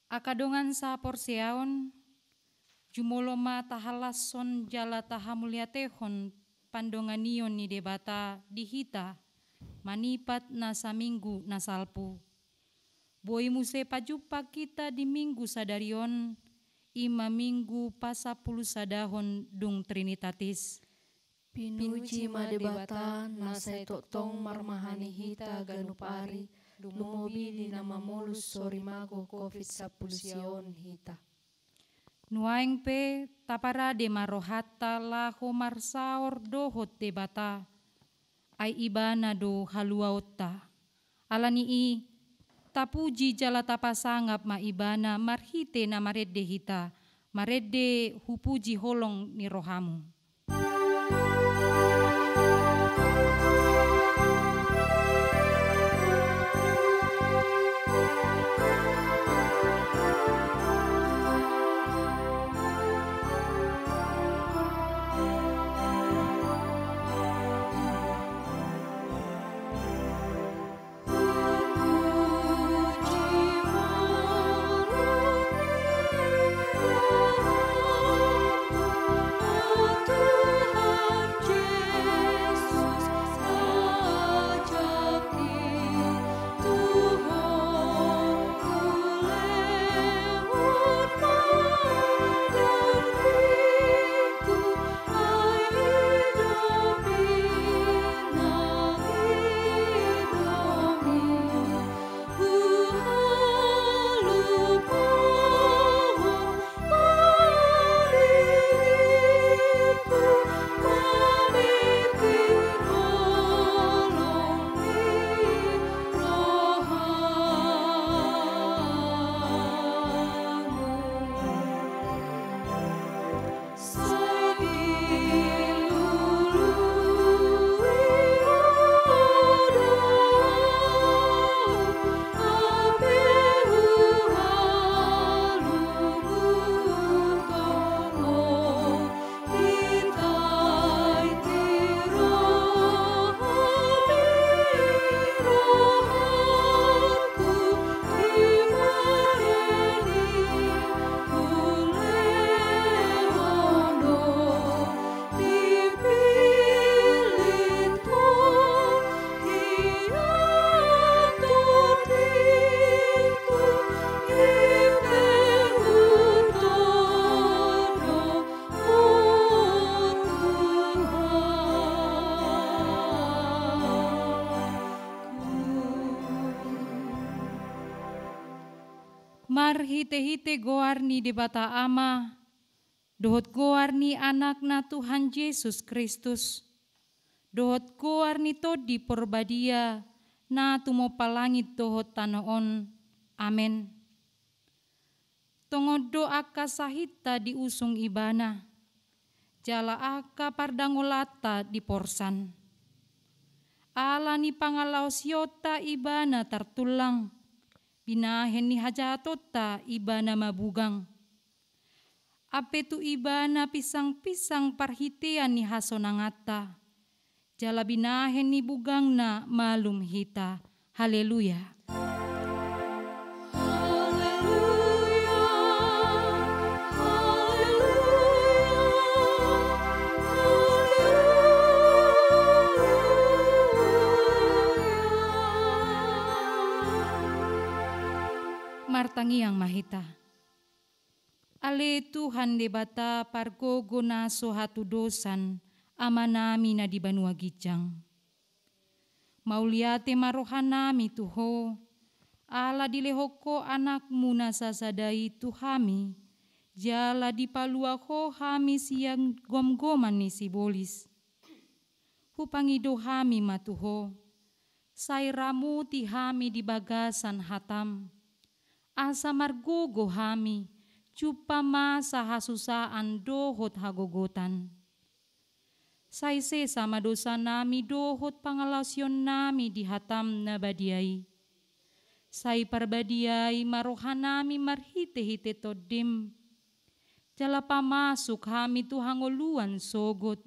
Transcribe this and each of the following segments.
Akadongan sa porsiaon, jumoloma tahalason jala tahamuliatehon pandonganion ni debata dihita, manipat na sa minggu na salpu. Boi muse pajupa kita di minggu sadarion, 5 minggu pasapuluh sadahon dung Trinitatis. Pinuji madebata nasa tong marmahani hita ganupari lumobi di nama molus sorimago COVID-19 hita. Nuaing pe tapara de marohata laho marsaor dohot debata ay ibana do haluaota. Alani i tapuji jala tapasangap maibana marhite na maredde hita, maredde hupuji holong ni rohamu. Marhite-hite goar ni debata ama, dohot goar ni anak na Tuhan Yesus Kristus, dohot goar ni todi porbadia na tumo palangit dohot tanoon. Amen. Tongo doa kasahita di usung ibana, jala aka pardangolata di porsan. Ala ni pangalaos yota ibana tartulang, binahen ni hajatota ibana mabugang. Ape tu ibana pisang-pisang parhitean ni hasonangata. Jala binahen ni bugang na malum hita. Haleluya. Martangi yang mahita. Ale Tuhan debata pargogo na sohatu dosan amanami na di banua gijang. Mauliate marohanami tuho, ala dilehoko anakmu na sasadai tuhami, jala dipaluaho hami siang gom-goman ni sibolis. Hupangido hami matuho, sairamu tihami di bagasan hatam. Asa margogo hami, cupa masa hasusaan dohot hagogotan. Saise sama dosa nami dohot pangalasyon nami di hatam na badiai. Sai parbadiai marohanami marhite-hite todim. Jala pamasuk hami tu hangoluan sogot.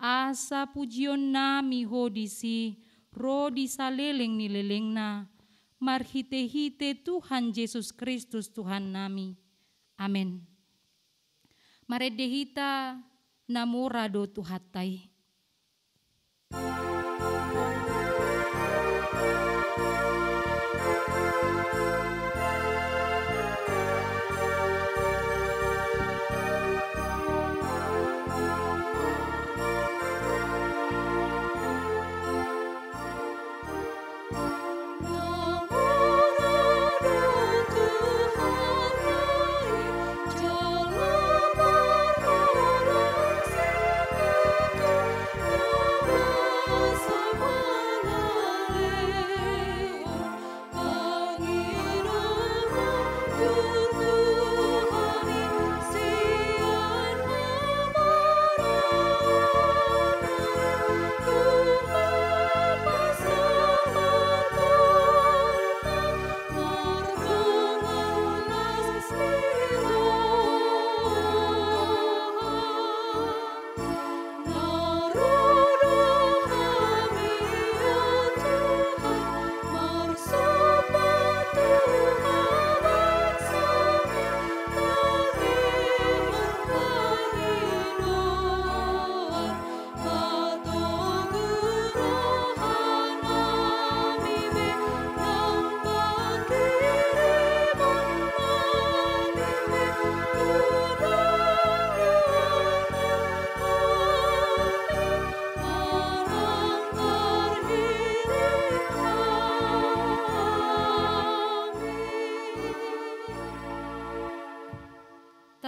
Asa pujion nami hodisi, rodi saleleng ni leleng na. marhite-hite Tuhan Yesus Kristus Tuhan nami. Amin. Maredehita namorado tuhatai.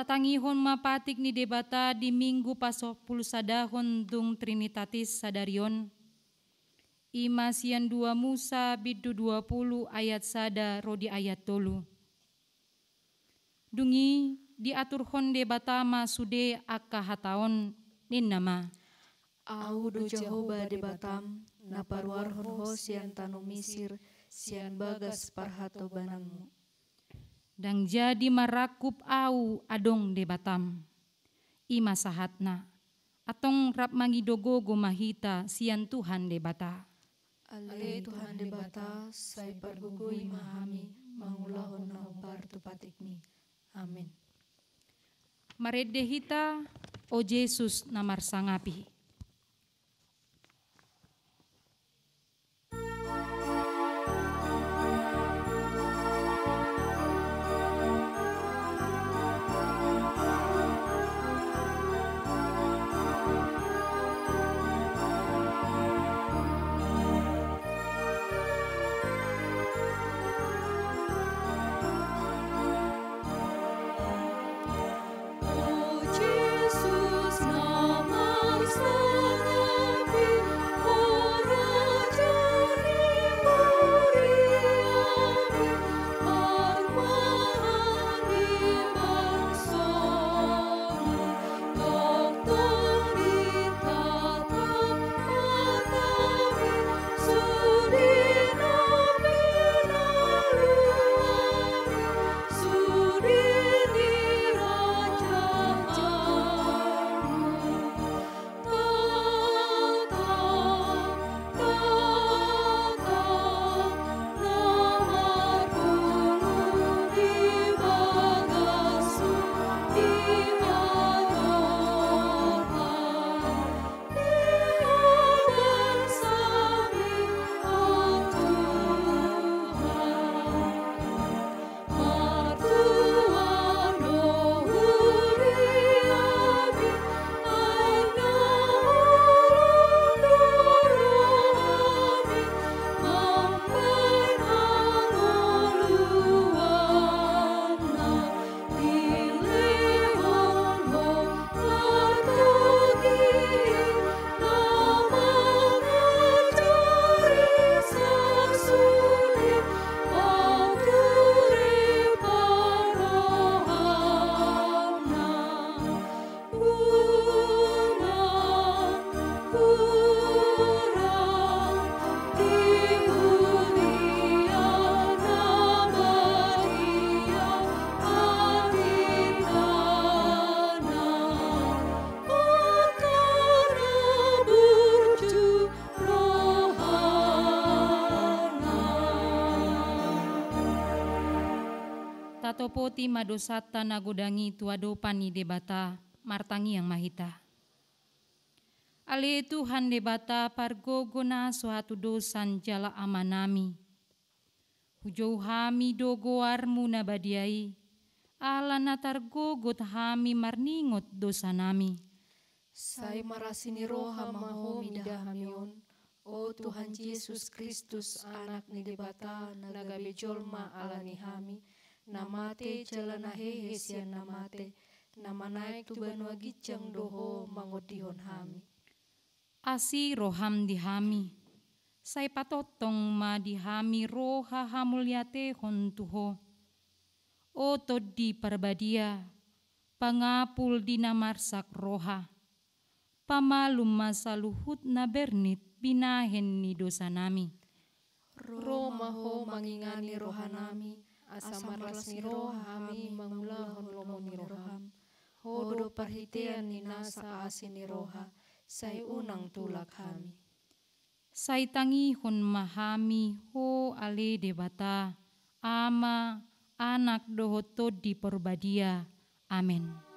Tatangihon mapatik ni debata di minggu pasopul sadahon dung Trinitatis sadarion. Imasian 2 Musa bidu 20 ayat sada rodi ayat tolu. Dungi diaturhon debata ma sude akka hataon ninnama. Au do Jehovah debatam na parwarhon ho sian tanu Misir sian bagas parhato banangmu. Dan jadi marakup au adong debatam. Ima sahatna. Atong rap mangidogogo mahita sian Tuhan debata. Ale Tuhan debata say pargugui mahami mangulahon na umbar tupatikmi. Amin. Maredehita o Jesus namar sangapi. Oh Jesus, namar Tatopoti madosata nagodangi tuadopani debata martangi yang mahita. Ale Tuhan debata pargogona suatu dosan jala amanami. Hujau hami dogoarmu nabadiai. Ala natargogot hami marningot dosa nami. Sai marasini roha mahomi dahamion, o Tuhan Yesus Kristus anak ni debata nagabe jolma alani hami, namate jalana hehe sian namate, nama naik tu banua gicang doho mangodihon hami. Asi roham dihami, sai patotong ma dihami roha hamulyate hontuho. O todi parbadia, pangapul dinamarsak roha, pamalum masa luhut na bernit binahen ni dosa nami. Roma ho mangingani roha nami, asa marasni roha hami mangulahon lomoni roham. Hodo parhitean ni nasa asini roha, sai unang tulak hami. Sai tangihon mahami ho ale debata, ama anak dohoto di porbadia. Amin.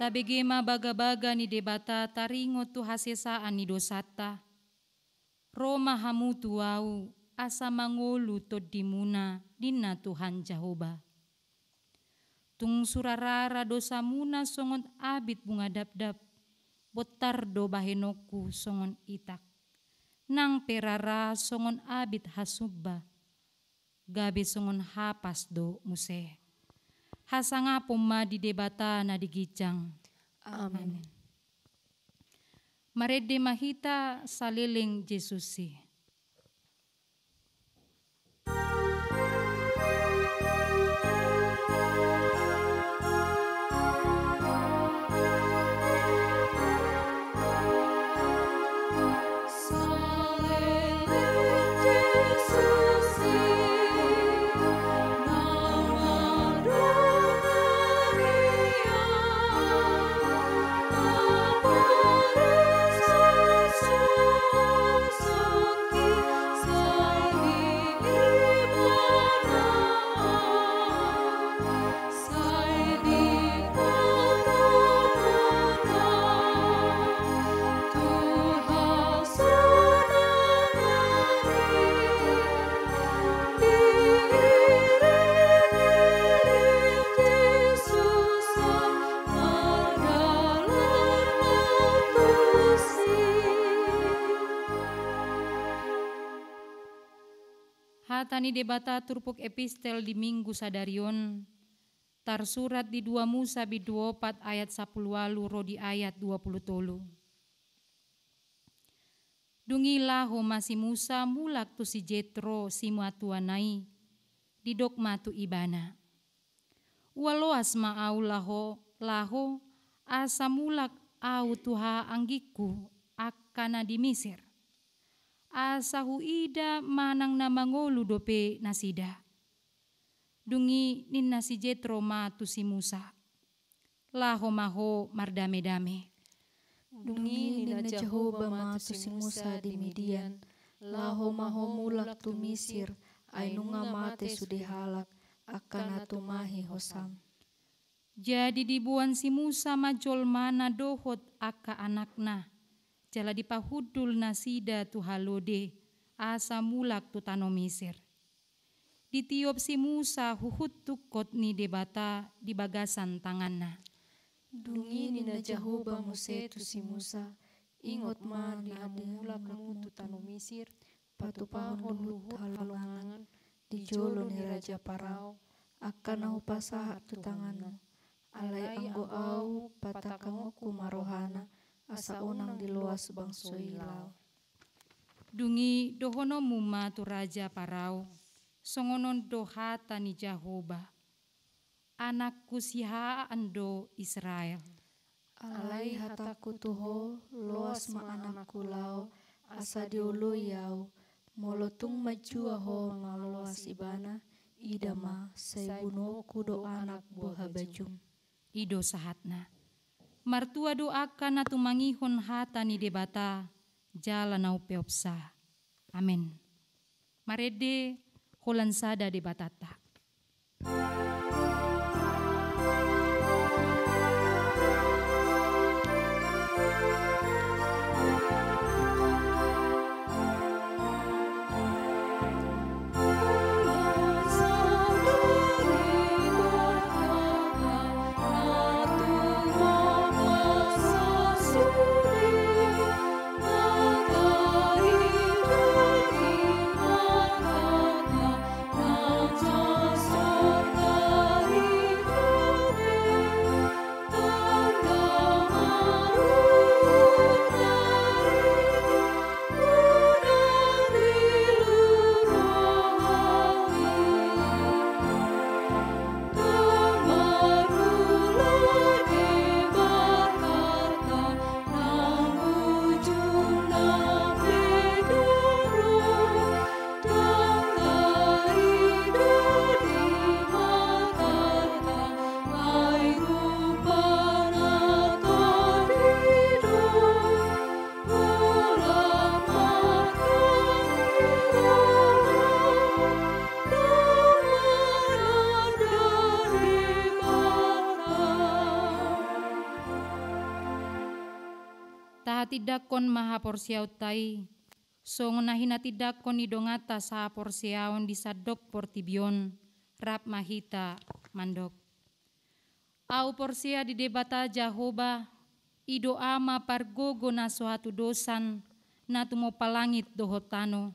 Tabegema baga-baga ni debata taringo tu hasesaan ni dosata. Roma hamu tuau asa mangolu to dimuna dina Tuhan Jehovah. Tung surarara dosa muna songon abit bunga dap-dap. Botar do bahenoku songon itak. Nang perara songon abit hasubba. Gabe songon hapas do muse. Hasangapom ma di debata na digicang. Amin. Marede mahita saliling Jesusi. Hatani debata turpuk epistel di minggu sadarion, tarsurat di 2 Musa bid 24 ayat 10 rodi ayat 20. Dungilah ho masi Musa mulak tu si Jetro si muatuanai di dokma tu ibana. Waloas ma au laho asa mulak au tuha anggiku akana di Mesir. Asa huida manang na mangolu dope nasida. Dungi ninna si Jetro ma tu si Musa. Laho maho mardame-dame. Dungi nina Jehoba matu si Musa di Midian, laho maho mulak tu Misir, ainunga mate sudi halak, akan atumahi hosam. Jadi dibuan si Musa majol mana dohot aka anakna, jala dipahudul nasida tu halode, asa mulak tu tano Misir. Ditiup si Musa huhut tukot ni debata di bagasan tanganna. Dungi nina Jehoba Muse tu si Musa, ingot ma di mulak mutu tano Misir, patupahon luhut halongangan, di jolo ni Raja Parao, akan au pasaha tu tanganmu. Alai anggo au patakangoku marohana, asa onang di loas bangso ilau. Dungi dohono muma tu Raja Parao, songonon dohata ni Jehoba, anakku siha ando Israel. Alai hataku tuho, loas ma anakku lao, asa diolo yau, molotung majua ho maloas ibana, idama saibunoku do anak boha bajum. Ido sahatna. Martua doakan na tumangihon hata ni debata, jala nau peopsa. Amin. Marede holan sada debatata. Tidakon maha porsiaw tai, song nahina tidakon ni dongata sa porsiaon di sadok portibion, rap mahita mandok. Au porsia di debata Jehoba, ido ama pargogo na suatu dosan, na tumo palangit dohotano.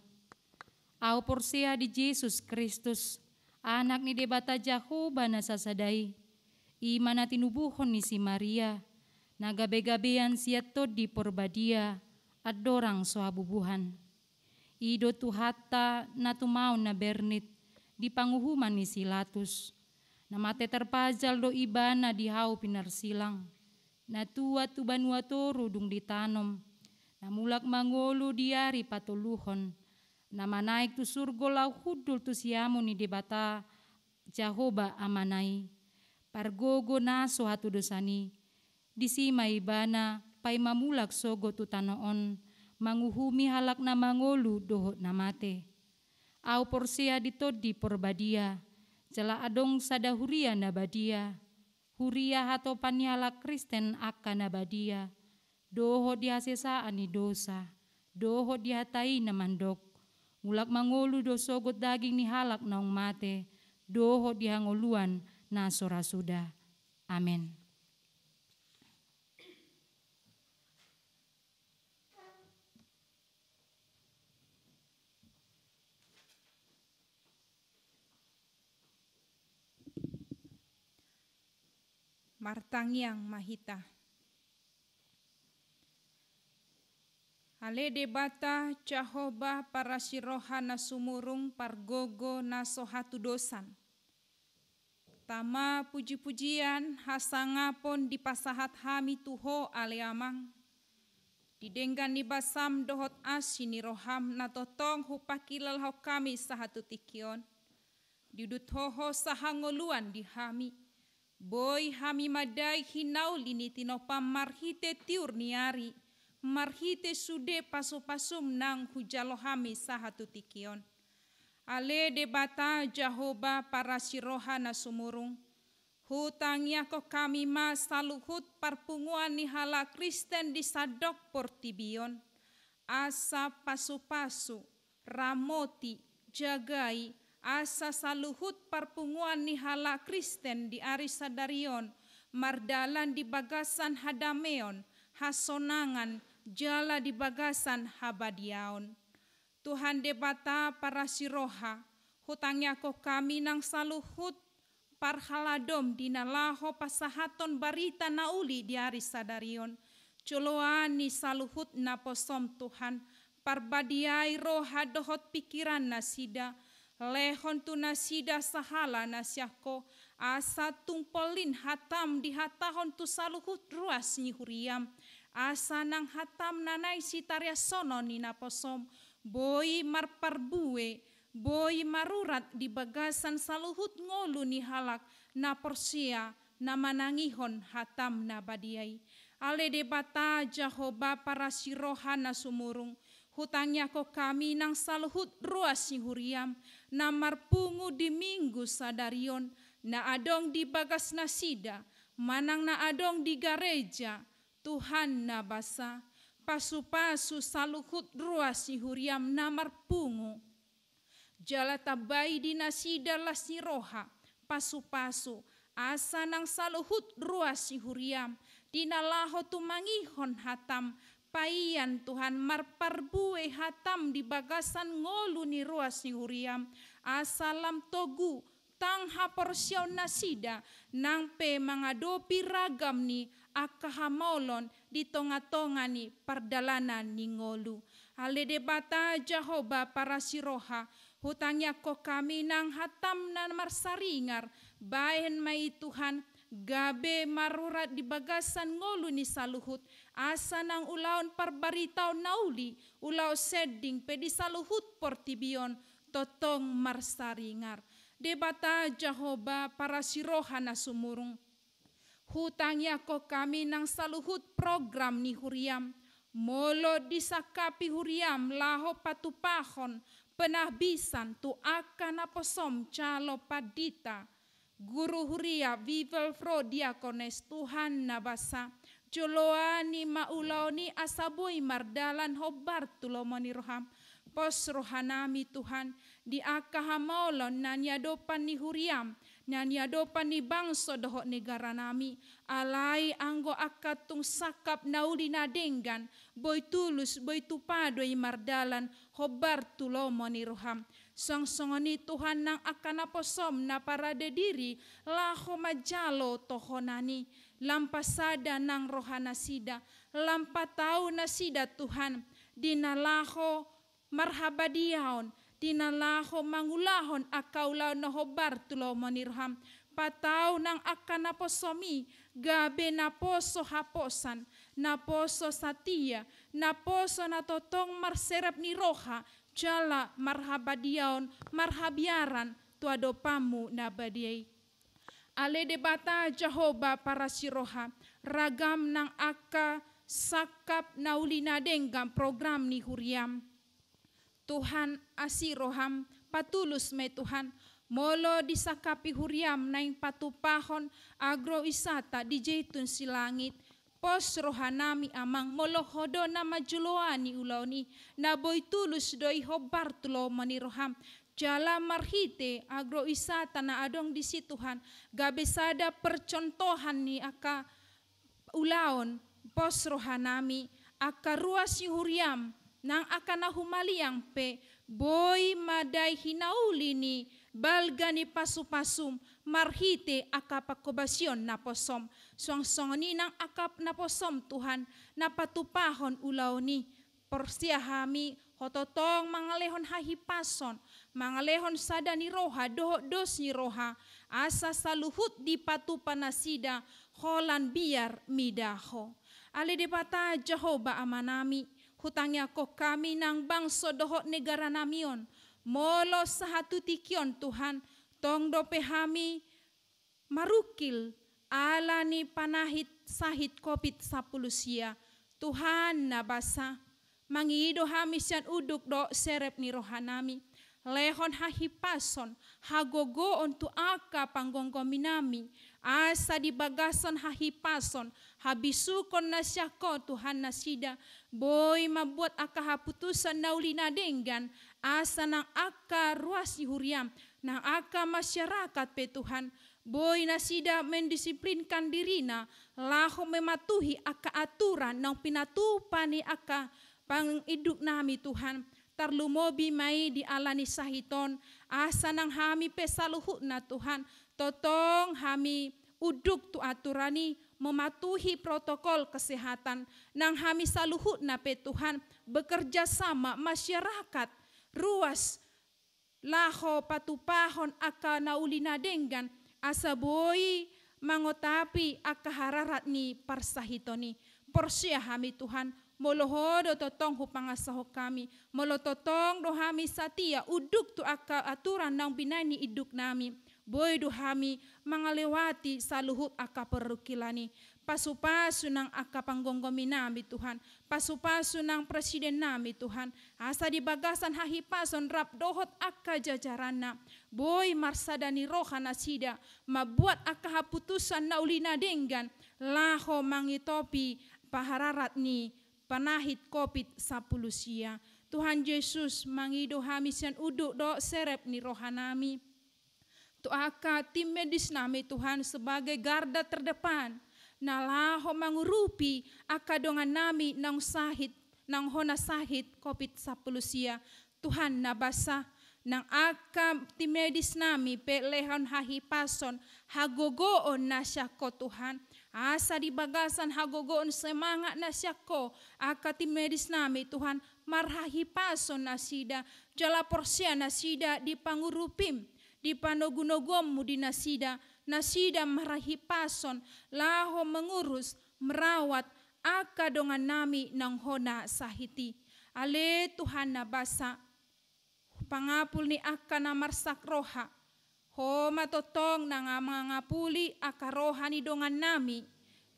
Au porsia di Yesus Kristus, anak ni debata Jehoba na sasadai, ima na tinubuhon ni si Maria, nagabe-gabean siato di porbadia adorang soabubuhan. Ido tuhata na tumau na bernit di panguhuman ni Silatus. Na mate terpajal do ibana di hau pinarsilang. Na tua tu banua toru dung ditanom. Na mulak mangolu diari patuluhon. Na manaik tu surgo lau hudul tu siamu ni debata Jehoba amanai. Pargogo na sohatu dosani. Disima ibana pai mamulak sogo tu tanoon, manguhumi halak na mangolu dohot na mate. Au porsia ditodi porbadia, jala adong sada huria na badia. Huria hato panihala Kristen akan na badia. Dohot dihasesaan ni dosa, dohot dihatai na mandok. Mulak mangolu do sogot daging ni halak naong mate, dohot dihangoluan na sorasuda. Amin. Martangiang mahita. Ale debata Jehoba para siroha na sumurung pargogo na sohatu dosan. Tama puji-pujian hasangapon di pasahat hami tuho aleamang. Didenggan ni basam dohot asi ni roham na totong hupakilal hau kami sahatu tikion. Didut hoho sahangoluan di hami. Boy hami madai hinau lini tinopam marhite tiur niari, marhite sude pasu-pasum nang hujalo hami sahatu tikion. Ale debata Jahoba para siroha na sumurung, hutangnya ko kami mas saluhut parpunguan ni hala Kristen di sadok portibion, asa pasu-pasu, ramoti, jagai, asa saluhut parpunguan ni hala Kristen di Arisadarion, mardalan di bagasan hadameon, hasonangan, jala di bagasan habadiaon. Tuhan debata para siroha, hutangnya ko kami nang saluhut parhaladom dinalaho pasahaton barita nauli di Arisadarion, coloani saluhut na posom Tuhan, parbadiai roha dohot pikiran nasida, lehon tu nasida sahala nasyako, asa tungpolin hatam di hatahon tu saluhut ruas ni huriam, asa nang hatam nanai sitarya sono ni naposom, boy marparbue, boy marurat di bagasan saluhut ngolu ni halak na porsia na manangihon hatam na badiai. Ale debata Jahoba para siroha na sumurung, hutangnya ko kami nang saluhut ruas ni huriam, na marpungu di minggu sadarion, na adong di bagas nasida, manang na adong di gareja, Tuhan na basa, pasu-pasu saluhut ruas ni huriam na marpungu. Jala tabai di nasida las ni roha, pasu-pasu, asa nang saluhut ruas ni huriam, dinalaho tumangihon hatam, paian Tuhan marparbue hatam di bagasan ngolu ni ruas ni huriam, asalam togu tangha porsiaw nasida nang pe mangadopi ragam ni akahamolon di tonga-tonga ni pardalanan ni ngolu. Ale debata Jahoba para siroha, hutangnya ko kami nang hatam na marsaringar, bahen mai Tuhan, gabe marurat di bagasan ngolu ni saluhut, asa nang ulaon parbaritaw nauli, ulaw seding pedi saluhut portibion, totong marsaringar. Debata Jahoba para siroha na sumurung, hutangnya ko kami nang saluhut program ni huriam, molo disakapi huriam laho patupahon, penahbisan tu akan aposom calo padita, guru huria vivel fro diakones Tuhan nabasa, joloani maulaoni asaboy mardalan hobar tulomoni roham, pos rohanami Tuhan, di akahamolon nanyadopan ni huriam, nanyadopan ni bangso dohok negara nami, alai anggo akatung sakap nauli nadenggan, boy tulus boy tupadoy mardalan, hobar tulomoni roham, song-songoni Tuhan nang akan aposom na parade diri, laho majalo tohonani, lampasada nang rohana sida, lampatau nasida Tuhan, dinalaho marhabadiaon, dinalaho mangulahon akaulaw na hobar tulomoni roham, patau nang akan aposomi, gabe na poso haposan, na poso satia, na poso na totong marserap ni roha, jala marhabadiaon, marhabiaran, tuadopamu na badiay. Ale debata Jahoba para siroha, ragam nang aka sakap nauli nadenggam program ni huriam. Tuhan asiroham, patulus me Tuhan, molo disakapi huriam naing patupahon agrowisata di Jaytun Silangit, pos rohanami amang molo hodo na majuloani ulaoni, na boy tulus doi hobar tulo maniroham, jala marhite agrowisata na adong di situhan, gabesada percontohan ni aka ulaon, pos rohanami, aka ruas ni huriam, nang akan nahumaliang pe, boy maday hinauli ni balgani pasu-pasum, marhite akapakobasyon na posom, song-songoni nang akap na posom Tuhan, napatupahon ulaw ni, porsiahami, hototong mangalehon hahipason, mangalehon sada ni roha, dos ni roha, asa saluhut di patupanasida, holan biar midaho. Ale debata Jahoba amanami, hutangnya ko kami nang bangso dohok negara namion, molo sahatu tikion Tuhan, tong dope hami marukil, ala ni panahit sahit COVID-10 sia. Tuhan na basa, mangido hami siyan uduk do serep ni rohanami. Lehon hahipason, hagogoon tu aka panggonggominami. Asa di bagason hahipason, habisukon na siya ko Tuhan na sida. Boy mabuat aka haputusan na uli na denggan. Asa ng aka ruas huriam, ng aka masyarakat pe Tuhan. Boy na sida mendisiplinkan dirina, laho mematuhi aka aturan ng pinatupa ni aka pangiduk nami Tuhan. Tarlumobi may di ala ni sahiton, asa nang hami pesaluhut na Tuhan, totong hami uduk tu aturani, mematuhi protokol kesehatan, nang hami saluhut na pe Tuhan, bekerja sama masyarakat, ruas, laho patupahon aka naulina denggan, asa boy mangotapi aka hararat ni parsahitoni, porsia hami Tuhan, molohodo totong hupangasaho kami, molototong dohami satia, uduk tu aka aturan nang binani iduk nami, boy dohami mangalewati saluhut aka perukilani, pasu-pasu nang aka panggonggomi nami Tuhan, pasu-pasu nang presiden nami Tuhan, asa di bagasan hahipason rap dohot aka jajarana, boy marsadani rohana sida, mabuat aka haputusan na ulina denggan, laho mangitopi pahararat ni panahit COVID-10 sia. Tuhan Yesus mangido hami sian uduk do serep ni rohanami. Tu aka tim medis nami Tuhan sebagai garda terdepan. Nalaho mangurupi aka dongan nami nang sahit, nang hona sahit COVID-10 sia. Tuhan nabasa nang aka tim medis nami pe lehon hahipason hagogoon na siya ko Tuhan. Asa di bagasan hagogoon semangat na siya ko, akati medis nami Tuhan, marhahipason na sida, jala porsia na sida di pangurupim, di panogunogommu di nasida marhahipason, laho mengurus, merawat, aka dongan nami nang hona sahiti. Ale Tuhan na basa, pangapul ni aka na marsak roha, ho matotong na mangapuli aka rohani dongan nami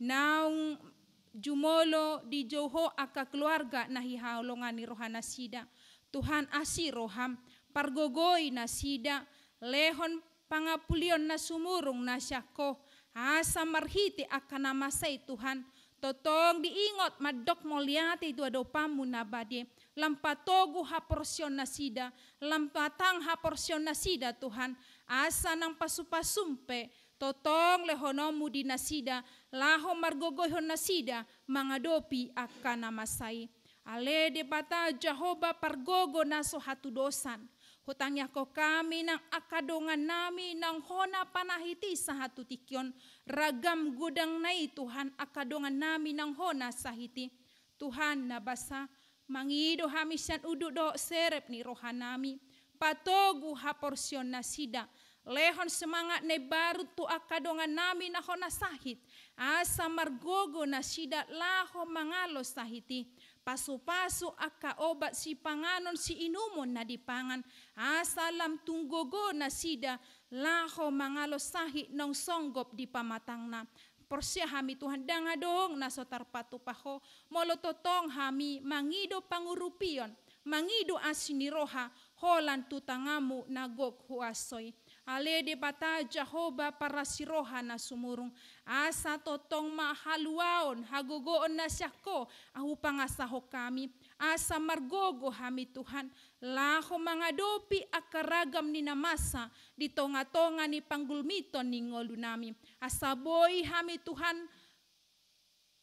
naung jumolo di joho aka keluarga na hihaulongan ni rohana sida. Tuhan asi roham pargogoi na sida lehon pangapulion na sumurung na syako asa marhiti aka namasay Tuhan. Totong diingot madok moliati dua dopamu nabade lampatogu haporsion na sida lampatang haporsion na sida Tuhan asa nang pasupasumpe totong lehonomu di nasida laho margogohon nasida mangadopi akan namasai ale de bata Jehovah pargogo naso hatu dosan hutangnya ko kami nang akadongan nami nang hona panahiti sahatu tikyon ragam gudang nai Tuhan akadongan nami nang hona sahiti Tuhan nabasa mangido hamisan uduk do serep ni rohanami patogu haporsion nasida lehon semangat ne baru tu akadongan nami na hona sahit asa margogo nasida laho mangalo sahiti pasu-pasu aka obat si panganon si inumon na dipangan asa lam tunggogo nasida laho mangalo sahit nong songgop di pamatang na porsia hami Tuhan dangadong nasotar patupaho molototong hami mangido pangurupion mangido asiniroha holan tutangamu nagok huasoy ale de bata Jehovah para siroha na sumurung asa totong mahaluaon hagogoon na syako ahu pangasaho kami asa margogo hami Tuhan laho mangadopi akaragam ni namasa di tonga-tonga ni panggulmiton ni ngolu nami asa boy hami Tuhan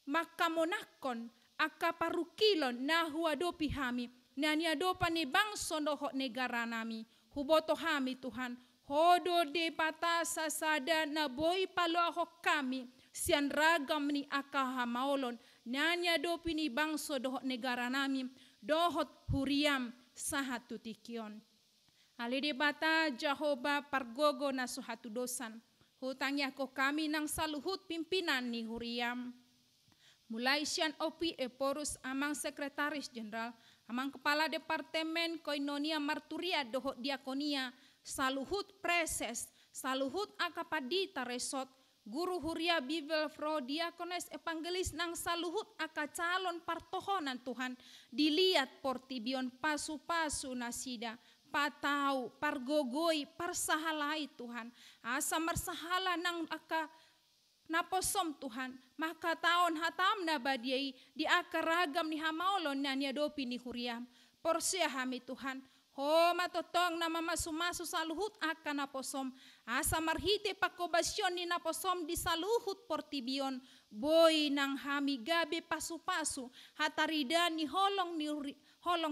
makamonakon akaparukilon na huadopi hami naniadopa ni bangso nohok negara nami huboto hami Tuhan hodo de patasa sada na boy palohok kami sian ragam ni akahamaolon nanya dopi ni bangso dohot negara nami dohot huriam sahatu tikyon ale de bata Jehovah pargogo na suhatu dosan hutangnya ko kami nang saluhut pimpinan ni huriam mulai sian opi eporus amang sekretaris jenderal amang kepala departemen koinonia marturia dohot diakonia saluhut preses, saluhut akapadita resot, Guru huria Bibel Fro Diakones Evangelis nang saluhut aka calon partohonan Tuhan. Dilihat portibion pasu-pasu nasida. Patau, pargogoi, parsahalai Tuhan. Asa marsahala nang aka naposom Tuhan. Maka taon hatam na badiai di akaragam ni hamaolon na niadopi ni huriam. Porsia hami Tuhan. Ho matotong na mamasumasu saluhut akan naposom. Asa marhite pakobasyon ni naposom di saluhut portibion. Boy nang hami gabe pasu-pasu. Hataridan ni holong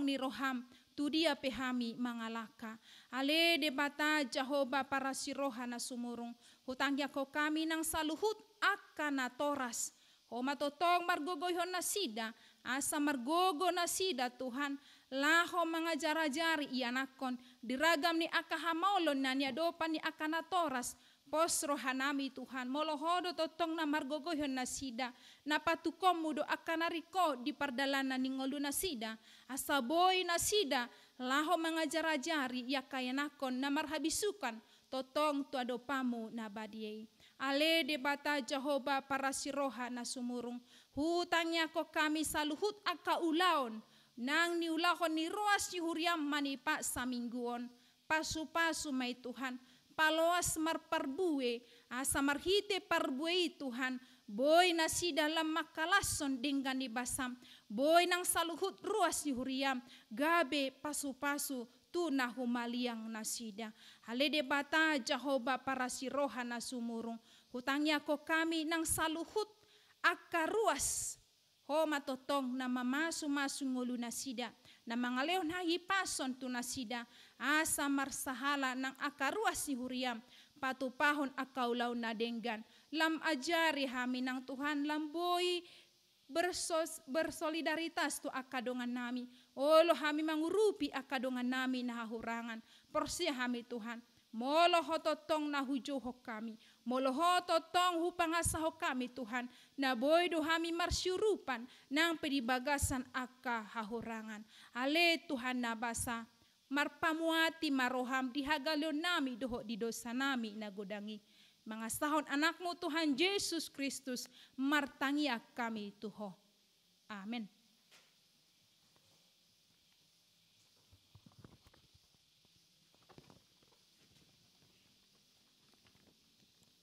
ni roham. Tu dia pehami mangalaka. Ale debata Jehovah para siroha na sumurung. Hutangnya ko kami nang saluhut akan natoras. Ho matotong margogoyhon na sida. Asa margogo na sida Tuhan. Laho mga jarajari ianakon. Diragam ni akahamaulon na niadopan ni akanatoras. Posro hanami Tuhan. Molohodo totong na margogoyhon na sida. Napatukom mudo akanariko di pardalanan ni ngolu na sida. Asaboy na sida. Laho mga jarajari yakayanakon na marhabisukan. Totong tuadopamu na badiyay. Ale debata Jehovah para siroha na sumurung. Hutangnya ko kami saluhut akaulaon. Nang niulahon ni ruas huriam manipa sa mingguon. Pasu-pasu may Tuhan. Paloas marparbue. Asa marhite parbue Tuhan. Boy na si dalam makalason dengan ni basam. Boy nang saluhut ruas huriam. Gabe pasu-pasu tu na humaliang nasida. Halede bata Jehovah para siroha na sumurung. Hutangnya ko kami nang saluhut akaruas. Ho matotong na mamasu-masu ngulu nasida. Na mangaleon hahipason tu nasida. Asa marsahala nang akaruas si huriam. Patupahon akaulaw na denggan. Lam ajari hami ng Tuhan lamboy bersolidaritas tu akadongan nami. Olo hami mangurupi akadongan nami na hahurangan. Porsia hami Tuhan. Molo hototong na hujuhok kami. Molo hototong hupangasahok kami Tuhan. Na boy do hami marsyurupan ng pedibagasan aka hahurangan. Ale Tuhan na basa. Marpamuati maroham dihagalyon nami doho di dosa nami na godangi. Mga sahon anakmu Tuhan Yesus Kristus martangiak kami tuho. Amen.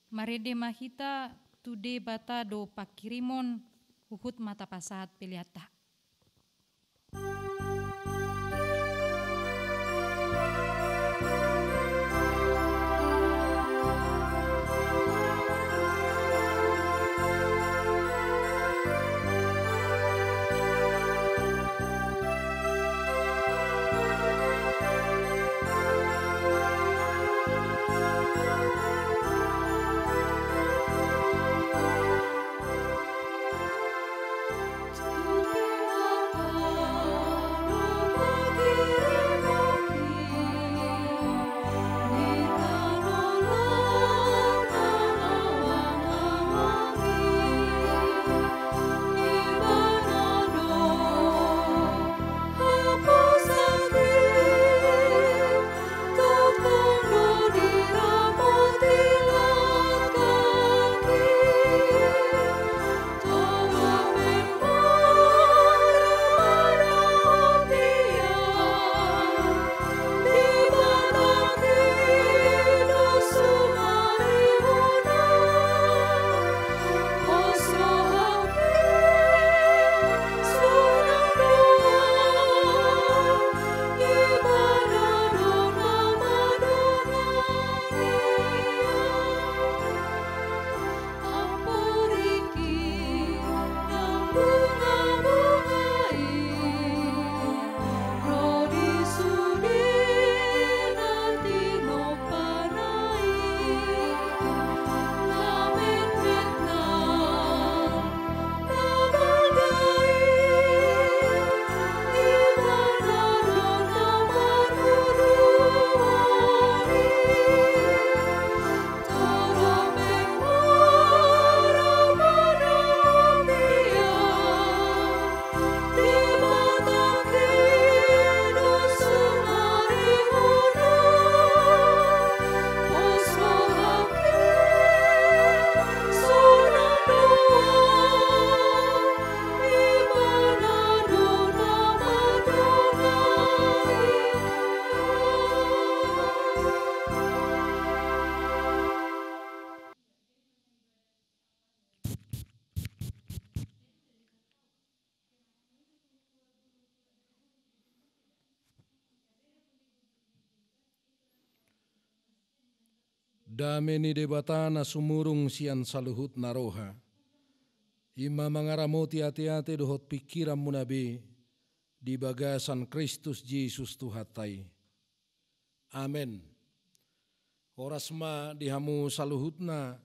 Marede mahita tude bata do pakirimon uhut mata pasahat peliata. Studia Dame ni debatana sumurung sian saluhut naroha. Ima mangaramoti hati-hati dohot pikiran munabe di bagasan Kristus Yesus Tuhatai. Amen. Orasma dihamu saluhutna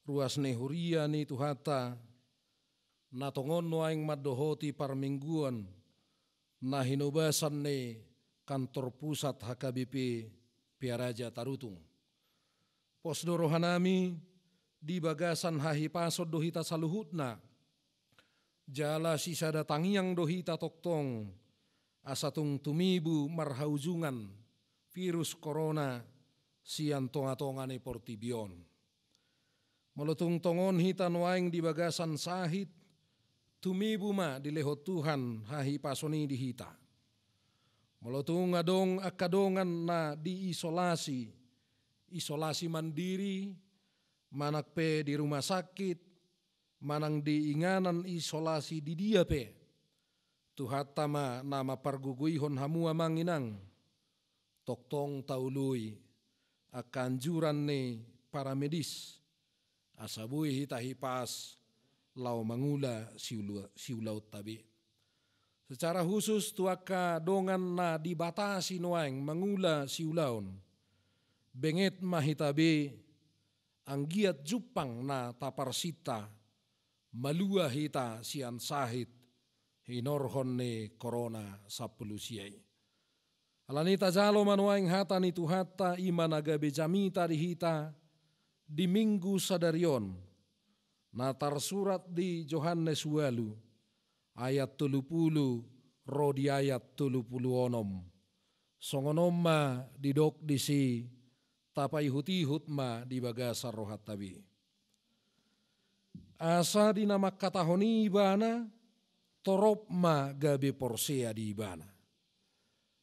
ruas nehuria ni Tuhata natongon noaing madohoti parmingguan na hinobasan ne kantor pusat HKBP Piaraja Tarutung. Posdorohanami di bagasan hahipasod dohita saluhutna jala sisa datangiang dohita toktong asatung tumibu marhaujungan virus corona sian tonga-tongane portibion. Molotung tongon hita noaing di bagasan sahit tumibu ma di lehot Tuhan hahipasoni di hita. Molotung adong akadongan na diisolasi mandiri, manak pe di rumah sakit, manang diinganan isolasi di dia pe. Tuhatama nama parguguihon hamua manginang, toktong taului akanjuran ne para medis, asabui hitahipas lau mangula siulaut tabi. Secara khusus tuaka dongan na dibatasi noaing mangula siulaun, benget mahitabe ang giat jupang na taparsita malua hita sian sahit hinorhon ne corona sapulusiay. Alanita jalo manuaing hata ni Tuhata imanaga bejamita di hita di minggu sadarion na tarsurat di Yohanes walu ayat 30 rodi ayat 36 songonomma didok disi tapai hutihut ma di bagasar rohat tabi. Asa di nama katahoni ibana torop ma gabe porsea di ibana.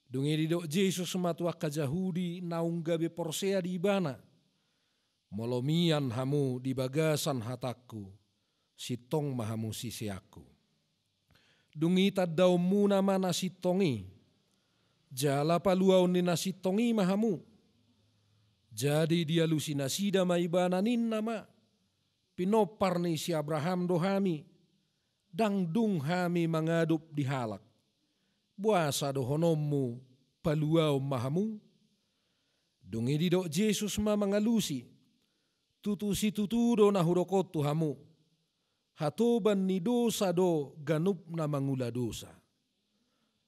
Dungi didok Yesus matuak kajahudi naung gabe porsea di ibana. Molomian hamu di bagasan hataku sitong mahamu sisiaku. Dungi tadau muna mana sitongi jala paluau ni nasitongi mahamu. Jadi dia lusinasida maibana ninna ma pinopar ni si Abraham dohami dang dung hami mangadup di halak buasa dohonommu paluau mahamu dungi didok Yesus ma mangalusi tutusi tutudo na hurokot tuhamu hatoban ni dosa do ganup na mangula dosa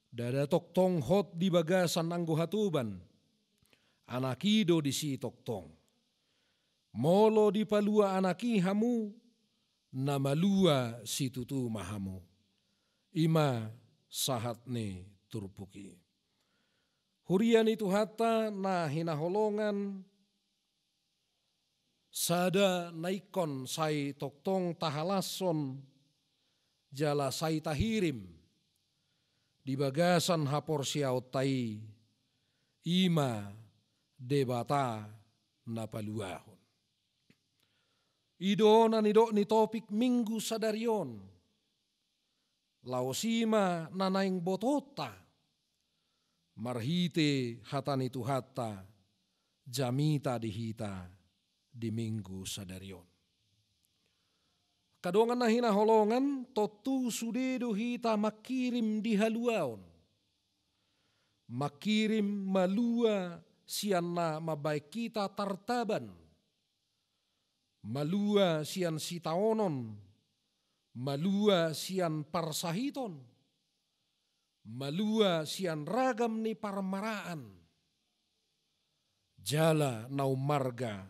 dada toktong hot di bagasan anggo hatoban anakido di si toktong. Molo di palua anaki hamu, namalua si tutu mahamu. Ima sahatne turpuki. Hurian itu hata na hinaholongan sada naikon sai toktong tahalason jala sai tahirim di bagasan hapor siautai ima debata napaluahon. Idona ni topik minggu sadarion. Laosima nanaing botota. Marhite hatani tuhata jamita dihita di minggu sadarion. Kadongan na hinaholongan totu sudedo hita makirim di haluaon. Makirim malua sian na mabaik kita tartaban, malua sian sitaonon, malua sian parsahiton, malua sian ragam ni parmaraan, jala nau marga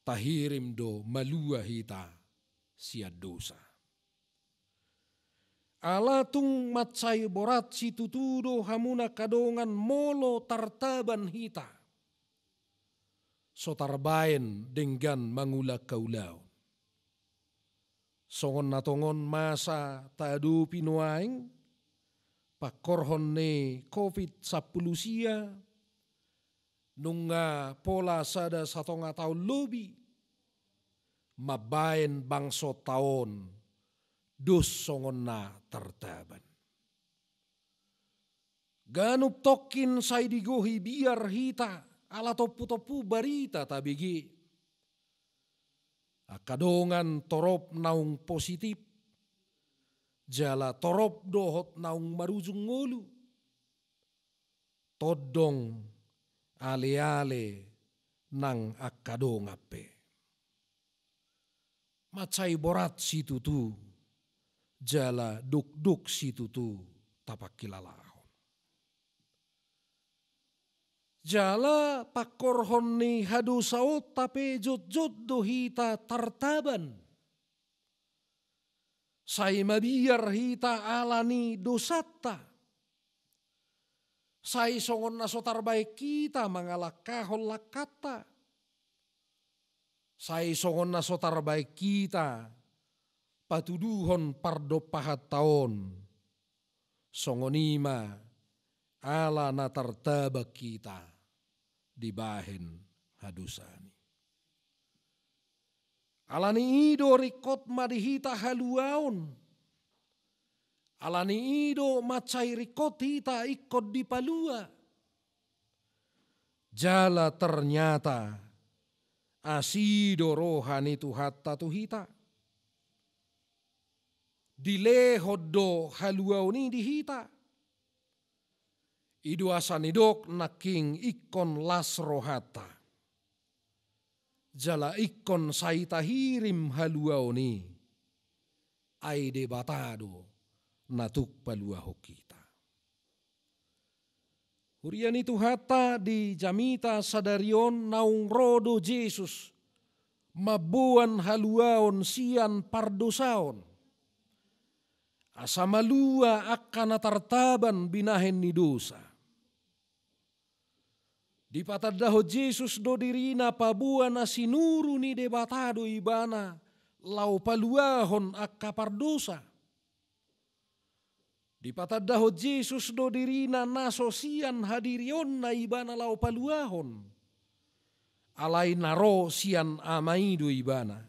tahirim do malua hita sian dosa. Alatung matsay borat si tutudo hamuna kadongan molo tartaban hita. Sotarbaen denggan mangula kaulau. Songon natongon masa tadu pinuaing pakorhon ne COVID-10 nunga pola sada satonga taon lobi mabaen bangso taon dus songon na tartaban. Ganup tokin say digohi biar hita ala topu-topu barita tabigi Akadongan torop naung positif. Jala torop dohot naung marujung ngolu. Todong ale-ale nang akadongape. Macai borat situ tu. Jala duk-duk situ tu tapak kilalahon. Jala pakorhon ni hadu saot tape jod-jod dohita tartaban. Sai mabiar hita alani dosata. Sai songon nasotar baik kita mangalakahol lakata. Sai songon nasotar baik kita patuduhon pardo pahat taon. Songonima ala natartaba kita dibahen hadusani. Alani ido rikot madihita haluaon. Alani ido macai rikot hita ikot di palua. Jala ternyata asido rohani tu hatta tu hita. Dilehod do haluaon ini dihita. Ido asanidok naking ikon las rohata. Jala ikon saita hirim haluaoni. Aide batado natuk paluaho kita. Hurian itu hata di jamita sadarion naung rodo Jesus. Mabuan haluaon sian pardosaon. Asamalua akan tartaban binahen ni dosa. Di patadaho Jesus do dirina pabuan na sinuru ni debatado ibana lau paluahon akka pardosa. Di patadaho Jesus do dirina nasosian hadirion na ibana lau paluahon. Alai naro sian amaido ibana.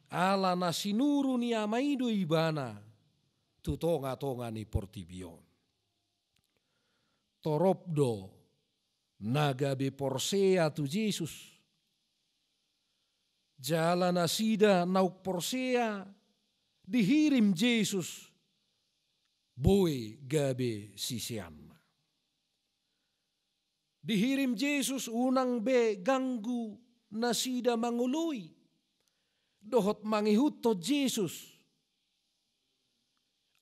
Ala na sinuru ni amaido ibana. Tutonga-tonga ni portibion. Toropdo nagabe porsea tu Jesus. Jala nasida nauk porsea dihirim Jesus. Boy gabe sisian. Dihirim Jesus unang be ganggu nasida mangului. Dohot mangihuto Jesus.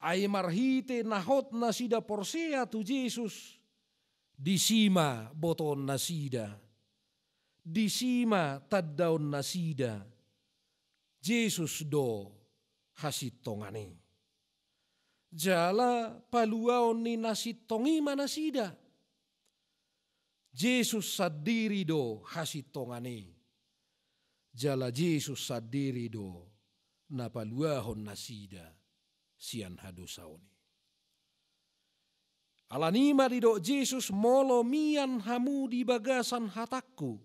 Ay marhite nahot nasida porsea tu Jesus. Disima boton nasida. Disima taddaon nasida. Jesus do hasitongani. Jala paluaon ni nasitongima nasida. Jesus sadiri do hasitongani. Jala Jesus sadiri do napaluahon nasida. Sian hadosaoni. Alanima dido Jesus molo mian hamu di bagasan hatakku.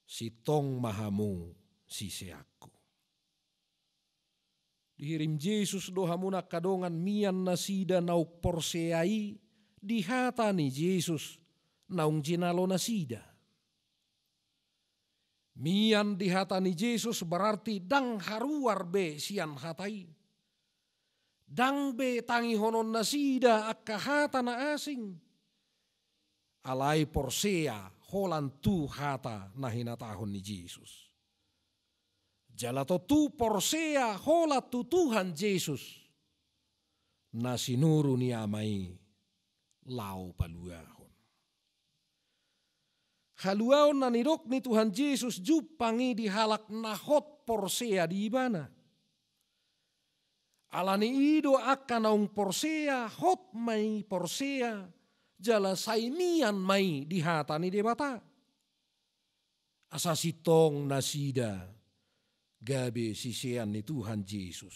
Sitong mahamu siseakku. Dihirim Jesus do hamuna kadongan mian nasida nauk porseai. Dihatani Jesus naung jinalo nasida. Mian dihatani Jesus berarti dang haruar be sian hatai. Dang be tangi honon nasida akkahata na asing. Alai porsea holan tu hata na hinatahon ni Jesus. Jalato tu porsea hola tu Tuhan Jesus. Na sinuru ni amai lau paluahon. Haluaon na nirok ni Tuhan Jesus jupangi di halak nahot porsea di ibana. Alani ido akan naung porsea, hot mai porsea, jala saimian mai dihatani debata. Asasitong nasida, gabe sisean ni Tuhan Yesus.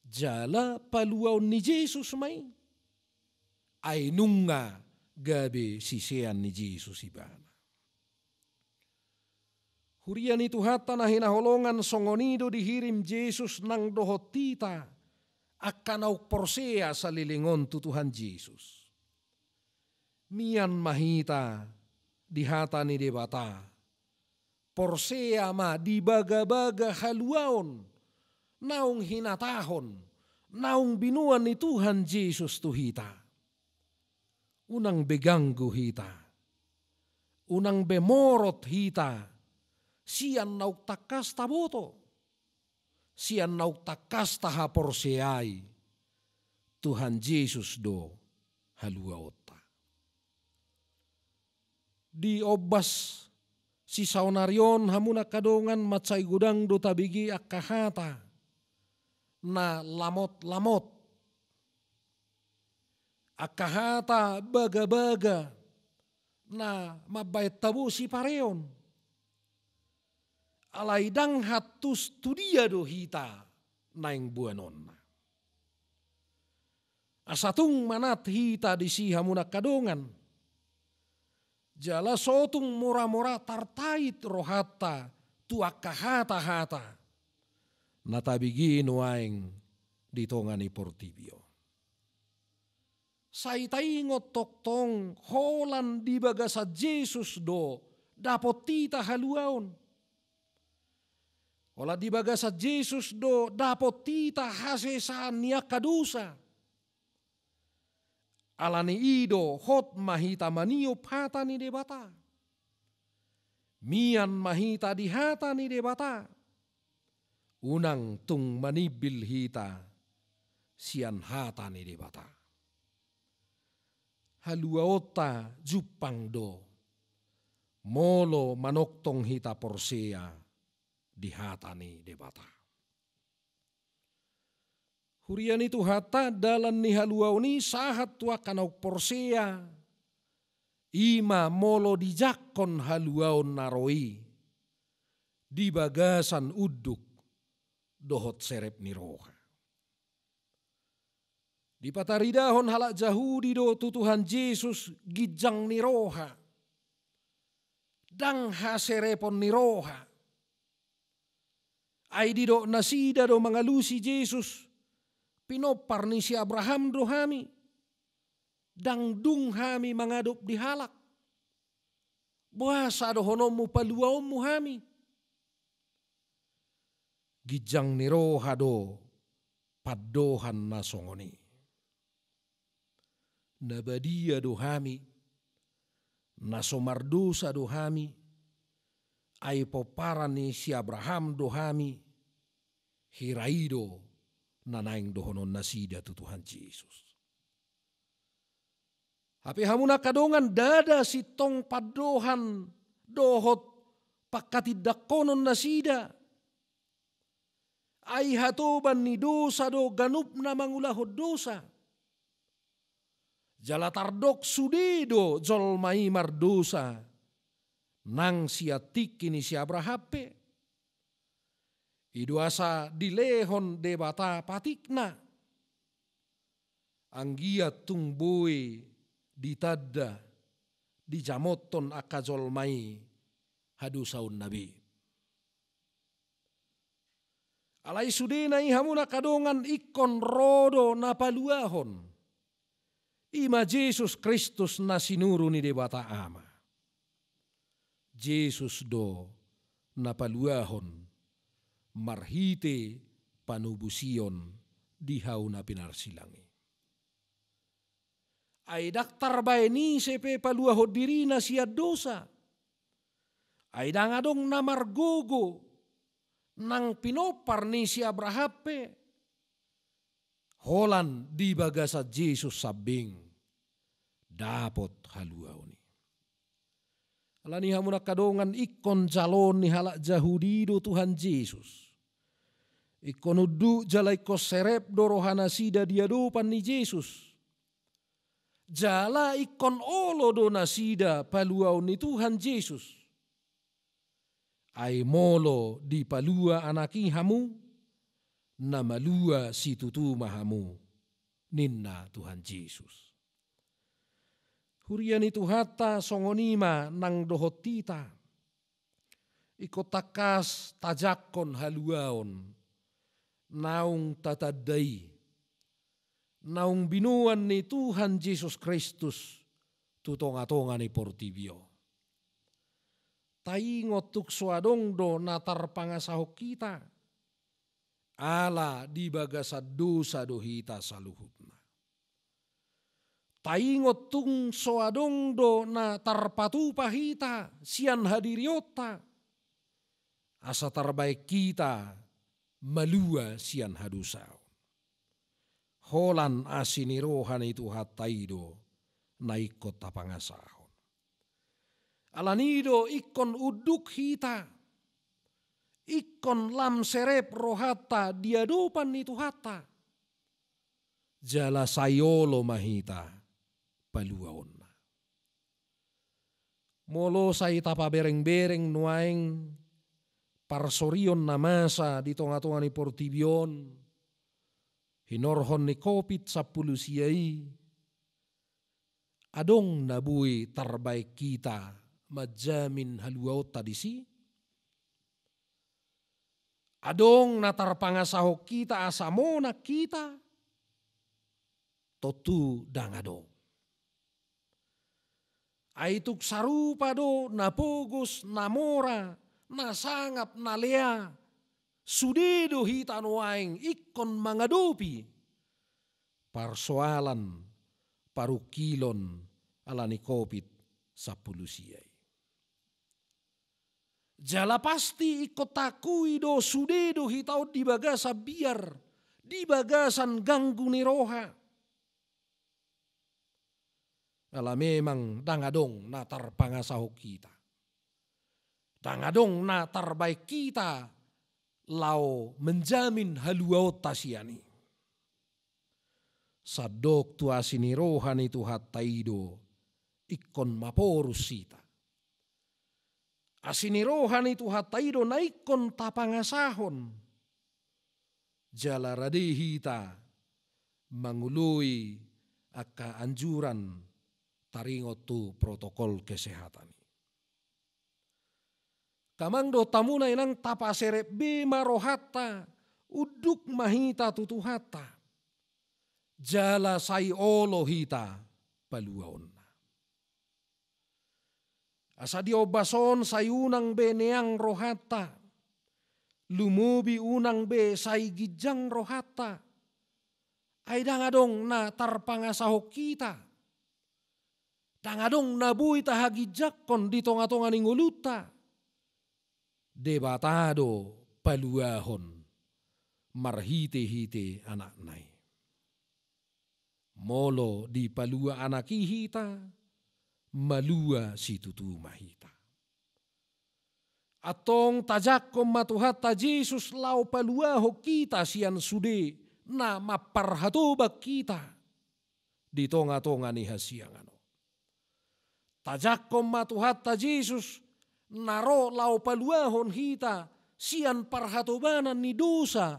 Jala paluaon ni Yesus mai, ay nunga gabe sisean ni Yesus ibana. Hurian itu hata na hinaholongan songonido dihirim Jesus nang dohot tita akan au porsea sa lilingon tu Tuhan Jesus. Mian mahita dihata ni debata porsea ma di baga-baga haluaon, naung hinatahon, naung binuan ni Tuhan Yesus tu hita. Unang beganggu hita, unang bemorot hita, sian nauk takas taboto, sian nauk takas taha porseai, Tuhan Yesus do haluaota. Di obas si saunarion hamuna kadongan macai gudang do tabigi akahata na lamot-lamot. Akahata baga-baga na mabait tabu si pareon. Alaidang hatus tudia do hita naing buanon. Asatung manat hita di si hamuna kadongan. Jala sotung mora-mora tartait rohata tuaka hata-hata. Natabigi nuaing ditongani portibio. Saitaingot toktong holan di bagasa Jesus do dapot tita haluaon. Ola di bagasa Jesus do dapot tita hasesaan niya kadusa. Alani ido hot mahita maniup hata ni debata. Mian mahita di hata ni debata. Unang tung manibil hita sian hata ni debata. Haluaota jupang do. Molo manoktong hita porsea di hata ni debata. Hurian itu hata dalan ni haluau ni sahat tua kanau porsea. Ima molo di jakon haluau naroi. Di bagasan uduk dohot serep ni roha. Di pataridahon halak jahudi do tutuhan Yesus gijang ni roha. Dang haserepon ni roha. Ay di do nasida do mangalusi Yesus. Pinopar ni si Abraham do hami. Dangdung hami mangadop di halak. Buasa do honomu paluaomu hami. Gijang ni roha do padohan na songoni. Nabadia do hami. Nasomardosa do hami. Ay poparan ni si Abraham do hami. Hiraido nanaing dohonon nasida tu Tuhan Yesus. Hape hamuna kadongan dada si tong padohan dohot pakatidakonon nasida. Ay hatoban ni dosa do ganup na mangulahod dosa. Jalatardok sudido jolmai mardosa. Nang siatik ini si Abrahape. Iduasa dilehon debata patikna. Anggia tungboy ditadda di jamoton akajolmai hadusaun nabi. Alai sudenai hamuna kadongan ikon rodo napaluahon. Ima Yesus Kristus nasinuru ni debata ama. Yesus do napaluahon. Marhite panubusion di hauna pinarsilangi. Ay daktar baeni sepe paluahod diri na siya dosa. Ay dangadong namargogo nang pinopar ni si Abrahape. Holan di bagasa Jesus sabing dapot haluaw ni. Alani hamuna kadongan ikon calon ni halak Jahudi do Tuhan Yesus. Ikon udu jalai ko serep dorohana sida diadopan ni Yesus. Jala ikon olo do nasida paluaw ni Tuhan Yesus. Ay molo di palua anaki hamu na malua si tutuma hamu ninna Tuhan Yesus. Hurian itu hata songonima nang dohot tita. Iko takas tajakon haluaon. Naung tatadai. Naung binuan ni Tuhan Yesus Kristus. Tutonga-tonga ni portibio. taingot tuk suadong do natar pangasahok kita. Ala di bagasa dosa do hita saluhutna. Taingot tung suadong do natar patupa hita sian hadiriota. Asa terbaik kita malua sian hadusau. Holan asini rohani itu hataido naikot tapangasahon. Alanido ikon uduk hita. Ikon lam serep rohata diadupan itu hata. Jala sayolo mahita paluaonna. Molo say tapa bereng-bereng nuaing parsorion namasa di tonga-tonga ni portibion. Hinorhon ni kopit 10 siai. Adong nabui terbaik kita majamin haluaut tadisi. Adong natar pangasahok kita asamona kita. Totu dangadong. Aituk sarupa do napogos namora nasangap nalea. Sudedo hita nuaing ikon mangadopi. Parsoalan parukilon alani kopit 10 siai. Jala pasti ikut takui do sudedo hitau di bagasa biar. Di bagasan ganggu ni roha. Ala memang dangadong natar pangasahok kita. Dangadong natar baik kita. Lau menjamin haluaut tasiani. Sadok tuasini rohani tu hataido. Ikon maporus sita. Asini rohani tu hataido naikon tapangasahon. Jala radehita mangului aka anjuran taringot tu protokol kesehatan. Kamang do tamuna inang tapa serep bema rohata uduk mahita tutuhata. Jala sai olo hita paluaon. Asa diobason sayunang be neang rohata. Lumubi unang be say gijang rohata. Ay dangadong na tarpangasahok kita. Dangadong nabui tahagijakon di tonga-tonga ninguluta. Debatado paluahon marhite-hite anak nai. Molo di palua anak hita. Malua si tutu mahita. Atong tajakom matuhata Jesus lau paluaho kita sian sude na maparhatobak kita di tonga-tonga ni hasiangano. Tajakom matuhata Jesus naro lau paluahon hita sian parhatobanan ni dosa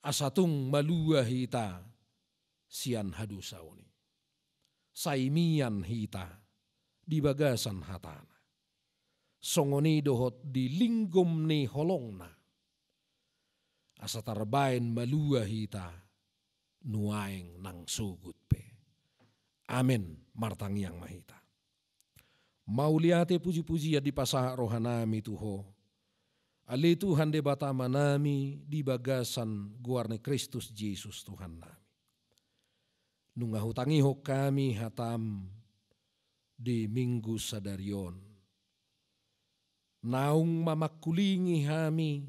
asatung malua hita sian hadusaoni. Saimian hita di bagasan hatana. Songoni dohot di linggom ni holongna. Asa tarbain malua hita nuaing nang sugut pe. Amin martang yang mahita. Mauliate puji-puji ya di pasah rohanami tuho. Ali Tuhan de batama nami di bagasan guarne Kristus Yesus Tuhan nami. Nunga hutangi ho kami hatam di minggu sadarion. Naung mamakulingi hami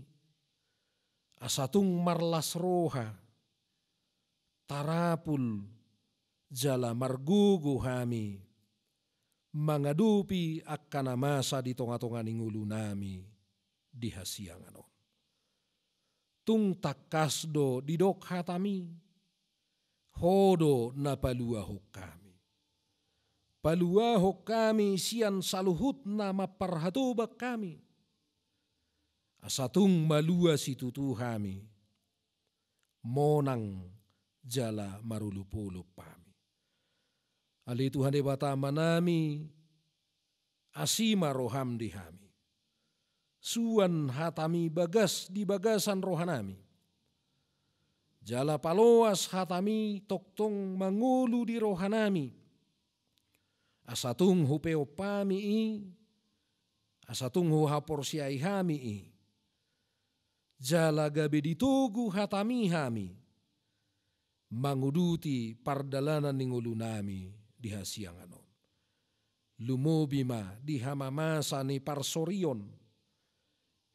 asatung marlas roha tarapul jala margugu hami mangadupi akkana masa di tonga-tonga ningulu nami di hasianganon. Tung takasdo di dok hatami hodo na paluahok kami. Paluahok kami sian saluhut na maparhatobak kami. Asatung malua si tutu kami. Monang jala marulupulup kami. Ali Tuhan de batama nami asima roham di kami. Suan hatami bagas di bagasan rohanami. Jala paloas hatami toktong mangulu di rohanami. Asatung hupeo pami asa tunggu haporsiai hami i. Jala gabe ditugu hatami hami, manguduti pardalanan ningulu nami di hasianganon. Lumobima di hamamasa ni parsorion,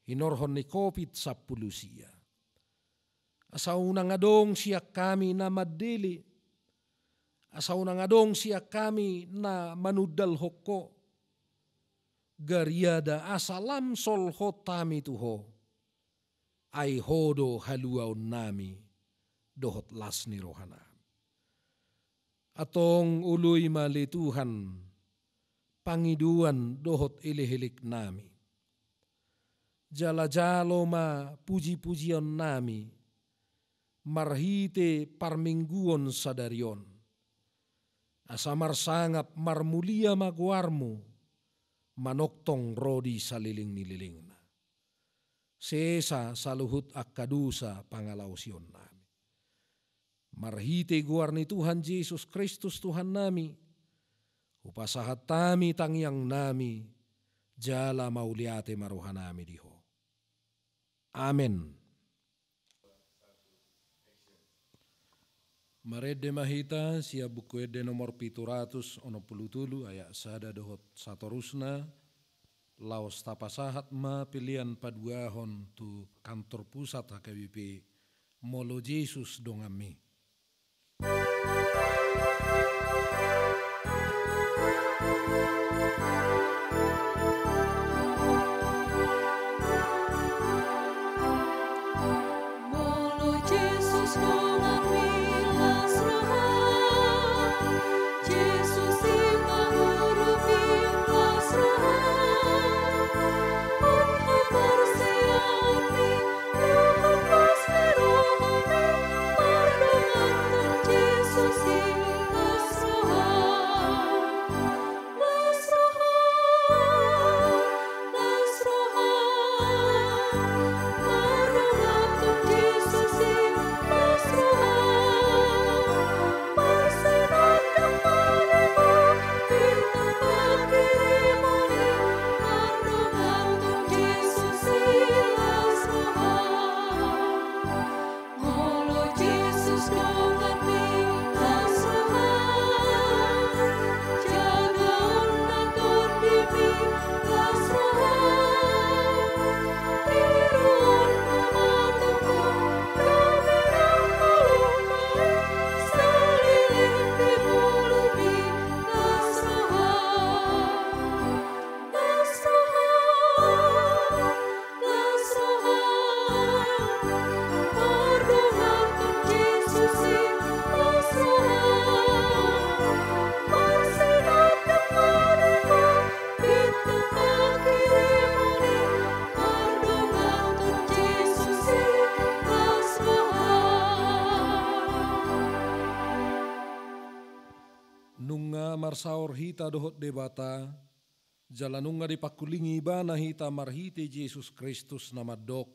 hinorhon ni COVID-10 sia. Asa unang adong siya kami na madili, asa unang adong siya kami na manudal hoko, gariada asalam solhot tami tuho, ay hodo haluaon nami dohot las ni rohana. Atong uluy mali Tuhan, pangiduan dohot ilihilik nami. Jala-jalo ma puji-pujian nami, marhite parmingguon sadarion. Asamar sangap marmulia maguarmu, manoktong rodi saliling nililing na. Sesa saluhut akadusa pangalausion nami. Marhite guar ni Tuhan Yesus Kristus Tuhan nami, upasahat tami tangyang nami, jala mauliate maruhanami diho. Amen. Marede mahita sia buku ede nomor 767 ayat sada dohot satorusna laos tapasahat ma pilihan paduahon tu kantor pusat HKBP Molo Yesus dongami. Marsaor hita dohot debata, jalanunga dipakulingi bana hita marhite Yesus Kristus nama dok,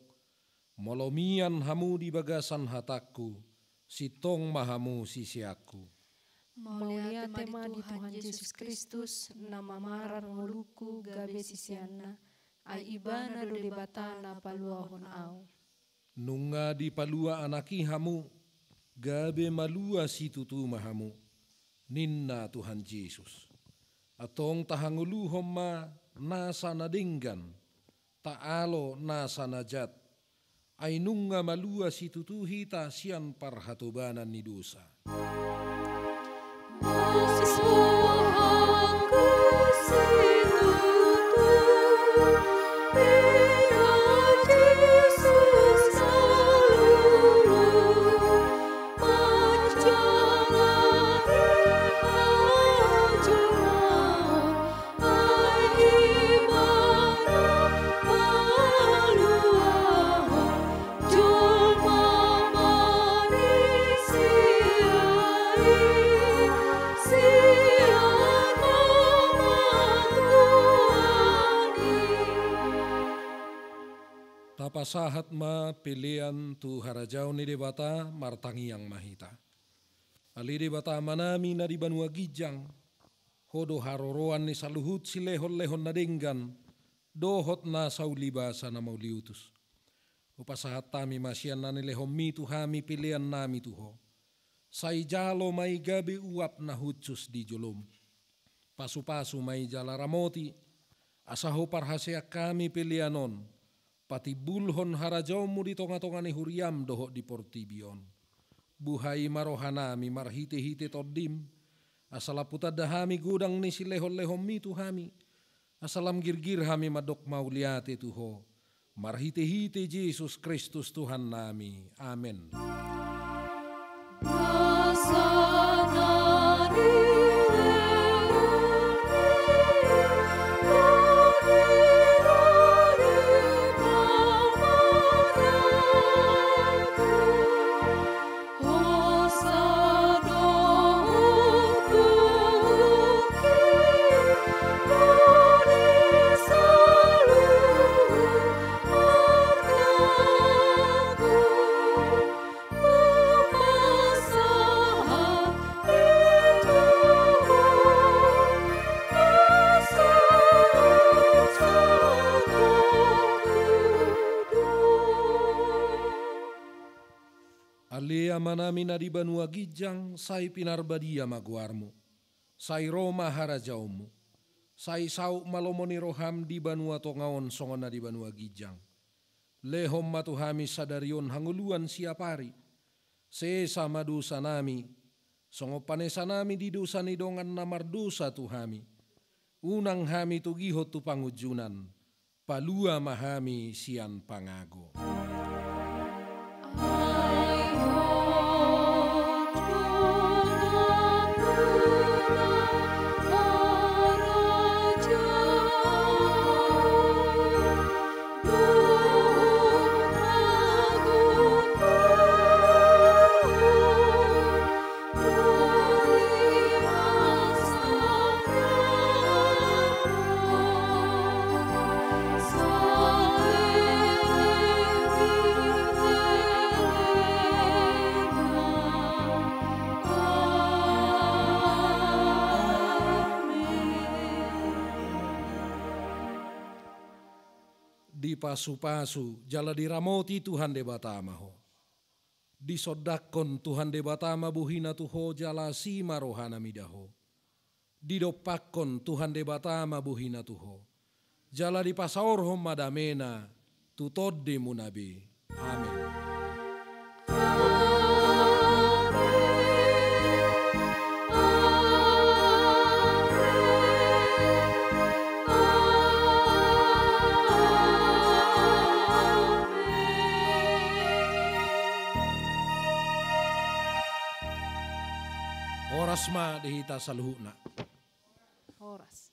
molomian hamu di bagasan hataku, sitong mahamu sisiaku. Mulia tema di Tuhan Yesus Kristus, nama marar nguluku gabe sisiana, ai ibana do debatana paluahon au. Nunga di palua anaki hamu, gabe malua situtu mahamu. Ninna Tuhan Yesus, atong tahanguluhom ma nasa nadinggan, taalo nasa najat, ay nunga malua situtuhi ta siyan parhatubanan ni dosa. Tapasahat ma pilihan tu harajau ni debata martangi yang mahita. Ali debata manami na di Banua Gijang, hodo haroroan ni saluhut si lehon-lehon nadinggan, dohot na saulibasa na mauliutus. Upasahat tami masyan na nilehomi tuhami pilihan nami tuho. Say jalo may gabi uap na hutsus di julum. Pasu-pasu may jala ramoti, asaho parhasya kami pilihanon, pati bulhon harajaw mo di tonga-tonga ni huriam doho di portibion. Buhay marohanami marhite-hite todim, asalaputa dahami gudang ni silehon-lehon mi tuhami, asalam girgir hami madok mauliate tuho, marhite-hite Jesus Kristus Tuhan nami. Amen. Alea manami na di Banua Gijang, say pinarbadia maguarmu, say Roma harajaumu, say sau malomoni roham di Banua Tongaon songon na di Banua Gijang. Lehom matuhami sadarion hanguluan siapari, sesa madusa nami, songo panesa nami di dosa ni dongan namardusa tuhami, unang hami tugihot tu pangujunan, palua mahami sian pangago. Di pasu-pasu jala diramoti Tuhan de batamaho. Di sodakon Tuhan de batama buhina tuho jala sima rohana midaho. Di dopakon Tuhan de batama buhina tuho. Jala di pasaorhom madamena tutod de munabi. Amin. Oras ma dihita sa luhuna. Horas.